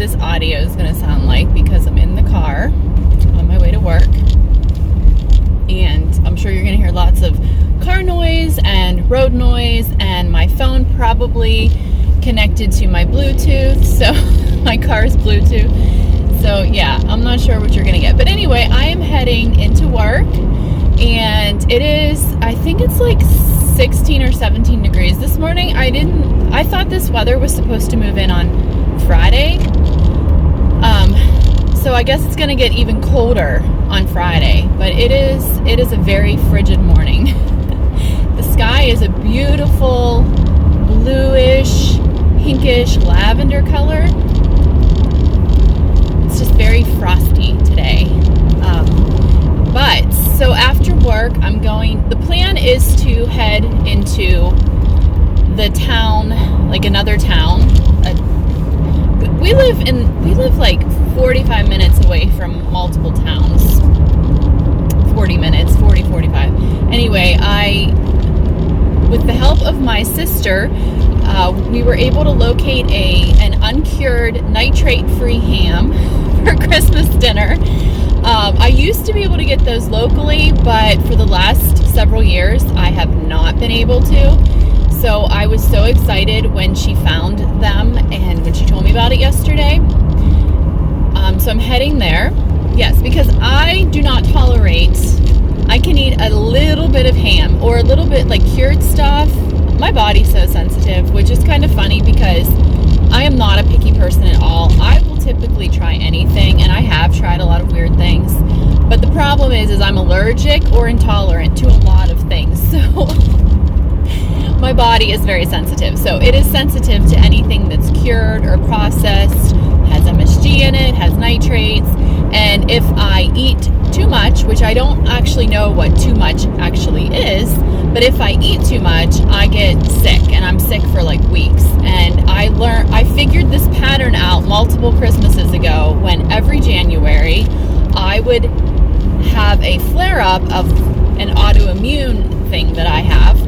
this audio is going to sound like because I'm in the car on my way to work. And I'm sure you're going to hear lots of car noise and road noise, and my phone probably connected to my Bluetooth, so my car's Bluetooth. So yeah, I'm not sure what you're going to get. But anyway, I am heading into work, and it is, I think it's like 16 or 17 degrees this morning. I thought this weather was supposed to move in on Friday. So I guess it's going to get even colder on Friday, but it is a very frigid morning. The sky is a beautiful bluish, pinkish lavender color. It's just very frosty today. But so after work, the plan is to head into the town, like another town. We live like 45 minutes away from multiple towns. 40 minutes, 45. Anyway, with the help of my sister, we were able to locate an uncured nitrate-free ham for Christmas dinner. I used to be able to get those locally, but for the last several years, I have not been able to. So I was so excited when she found them and when she told me about it yesterday. So I'm heading there. Yes, because I do not tolerate, I can eat a little bit of ham or a little bit like cured stuff. My body's so sensitive, which is kind of funny because I am not a picky person at all. I will typically try anything, and I have tried a lot of weird things. But the problem is I'm allergic or intolerant to a lot of things. So my body is very sensitive. So it is sensitive to anything that's cured or processed, has MSG in it, has nitrates. And if I eat too much, which I don't actually know what too much actually is, but if I eat too much, I get sick, and I'm sick for like weeks. And I figured this pattern out multiple Christmases ago, when every January I would have a flare-up of an autoimmune thing that I have.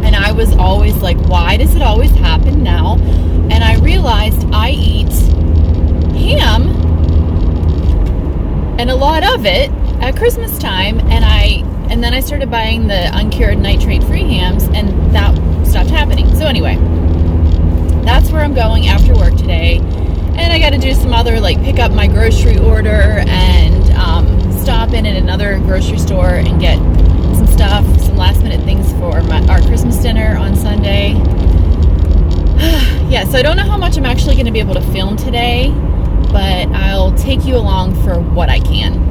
And I was always like, why does it always happen now? And I realized I eat ham, and a lot of it at Christmas time, and then I started buying the uncured nitrate-free hams, and that stopped happening. So anyway, that's where I'm going after work today, and I got to do some other, like, pick up my grocery order and stop in at another grocery store and get some stuff, some last-minute things for our Christmas dinner on Sunday. Yeah, so I don't know how much I'm actually going to be able to film today, but I'll take you along for what I can.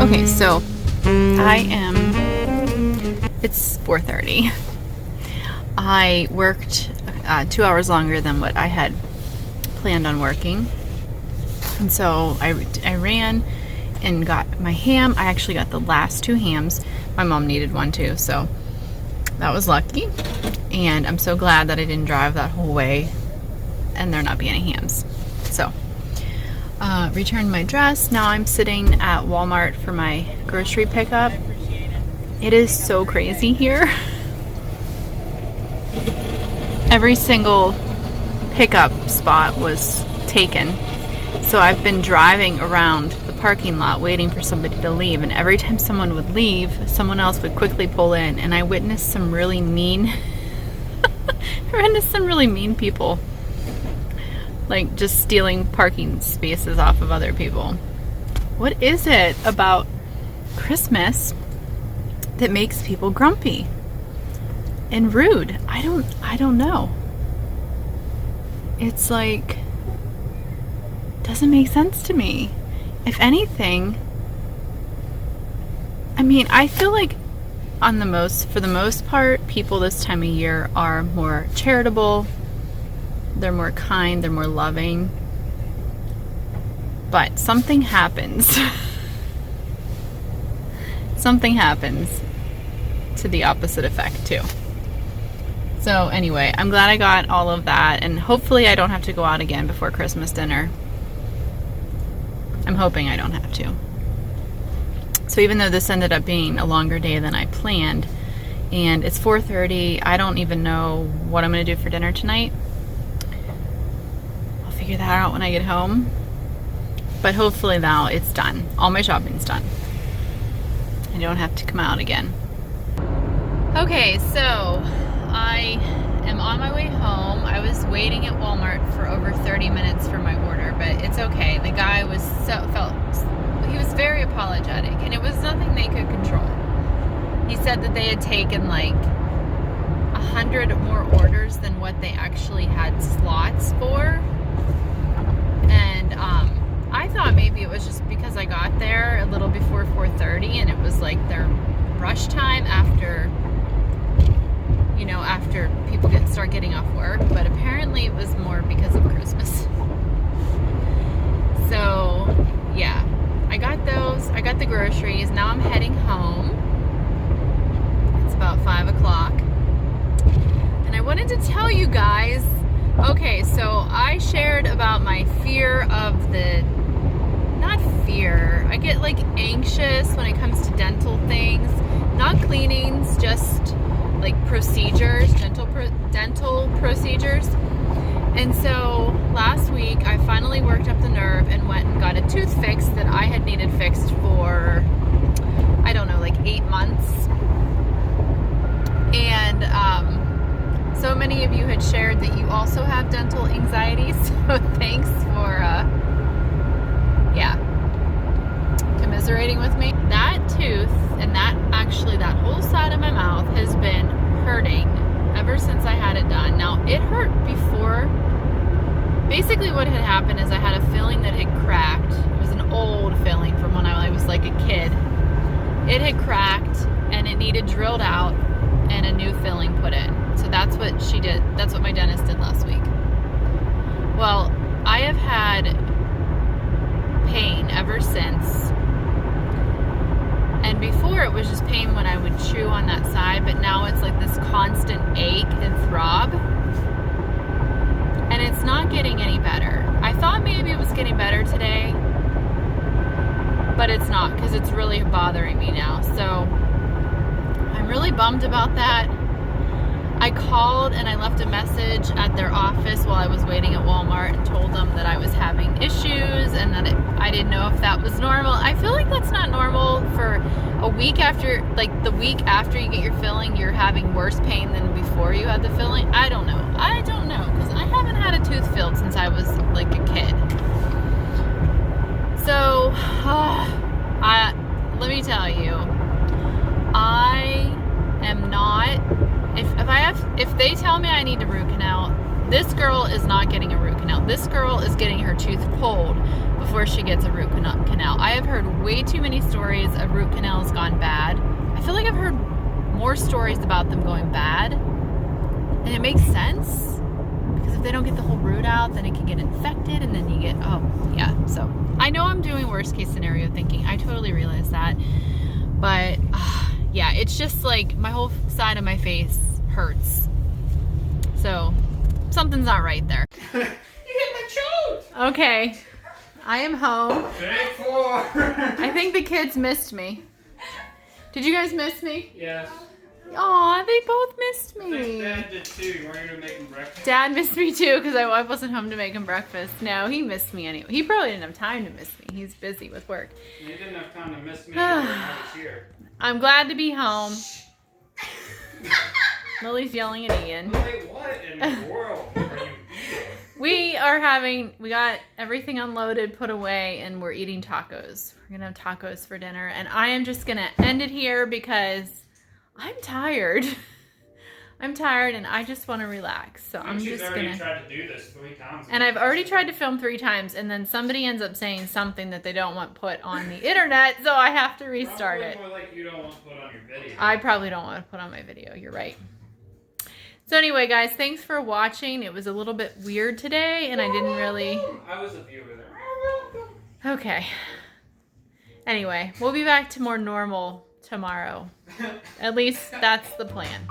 Okay, so it's 4:30. I worked 2 hours longer than what I had planned on working. And so I ran and got my ham. I actually got the last 2 hams. My mom needed one too, so that was lucky. And I'm so glad that I didn't drive that whole way and there not be any hams. So returned my dress. Now I'm sitting at Walmart for my grocery pickup. It is so crazy here. Every single pickup spot was taken. So I've been driving around the parking lot waiting for somebody to leave, and every time someone would leave, someone else would quickly pull in, and I witnessed some really mean people, like just stealing parking spaces off of other people. What is it about Christmas that makes people grumpy and rude? I don't know. It's like, doesn't make sense to me. If anything, I mean, I feel like for the most part, people this time of year are more charitable, they're more kind, they're more loving. But something happens. Something happens to the opposite effect too. So anyway, I'm glad I got all of that, and hopefully I don't have to go out again before Christmas dinner. I'm hoping I don't have to. So even though this ended up being a longer day than I planned, and it's 4:30, I don't even know what I'm going to do for dinner tonight. I'll figure that out when I get home. But hopefully now it's done. All my shopping's done. I don't have to come out again. Okay, so I am on my way home. I was waiting at Walmart for over 30 minutes for my order, but it's okay. The guy was he was very apologetic, and it was nothing they could control. He said that they had taken like 100 more orders than what they actually had slots for. And I thought maybe it was just because I got there a little before 4:30 and it was like their rush time after people start getting off work, but apparently it was more because of Christmas. So yeah, I got those, I got the groceries. Now I'm heading home. It's about 5 o'clock. And I wanted to tell you guys, okay, so I shared about my fear of I get like anxious when it comes to dental things, not cleanings, just like procedures, dental procedures. And so last week I finally worked up the nerve and went and got a tooth fix that I had needed fixed for, I don't know, like 8 months. And so many of you had shared that you also have dental anxiety, so thanks for commiserating with me. That tooth and that whole side of my mouth has been hurting ever since I had it done. Now, it hurt before. Basically what had happened is I had a filling that had cracked. It was an old filling from when I was like a kid. It had cracked and it needed drilled out and a new filling put in. So that's what she did. That's what my dentist did last week. Well, I have had pain ever since. And before it was just pain when I would chew on that side, but now it's like this constant ache and throb. And it's not getting any better. I thought maybe it was getting better today, but it's not, because it's really bothering me now. So I'm really bummed about that. I called and I left a message at their office while I was waiting at Walmart and told them that I was having issues and that I didn't know if that was normal. I feel like that's not normal for a week after, like the week after you get your filling, you're having worse pain than before you had the filling. I don't know, because I haven't had a tooth filled since I was like a kid. So, let me tell you, I am not. If they tell me I need a root canal, this girl is not getting a root canal. This girl is getting her tooth pulled before she gets a root canal. I have heard way too many stories of root canals gone bad. I feel like I've heard more stories about them going bad, and it makes sense, because if they don't get the whole root out, then it can get infected, and then you get, so I know I'm doing worst case scenario thinking. I totally realize that, but it's just like my whole side of my face hurts. So something's not right there. You hit my tooth! Okay, I am home. Take 4. I think the kids missed me. Did you guys miss me? Yes. Aw, they both missed I think me. Dad did too. You weren't going to make him breakfast? Dad missed me too because I wasn't home to make him breakfast. No, he missed me anyway. He probably didn't have time to miss me. He's busy with work. He didn't have time to miss me when I was here. I'm glad to be home. Lily's yelling at Ian. Wait, what in the world are you eating? We got everything unloaded, put away, and we're eating tacos. We're gonna have tacos for dinner, and I am just gonna end it here because I'm tired. I'm tired, and I just want to relax. So I'm just gonna. She's already tried to do this 3 times. And I've already tried to film 3 times, and then somebody ends up saying something that they don't want put on the internet, so I have to restart it. More like you don't want to put on your video. I probably don't want to put on my video. You're right. So anyway, guys, thanks for watching. It was a little bit weird today, and I didn't really... I was a viewer there. Okay. Anyway, we'll be back to more normal tomorrow. At least that's the plan.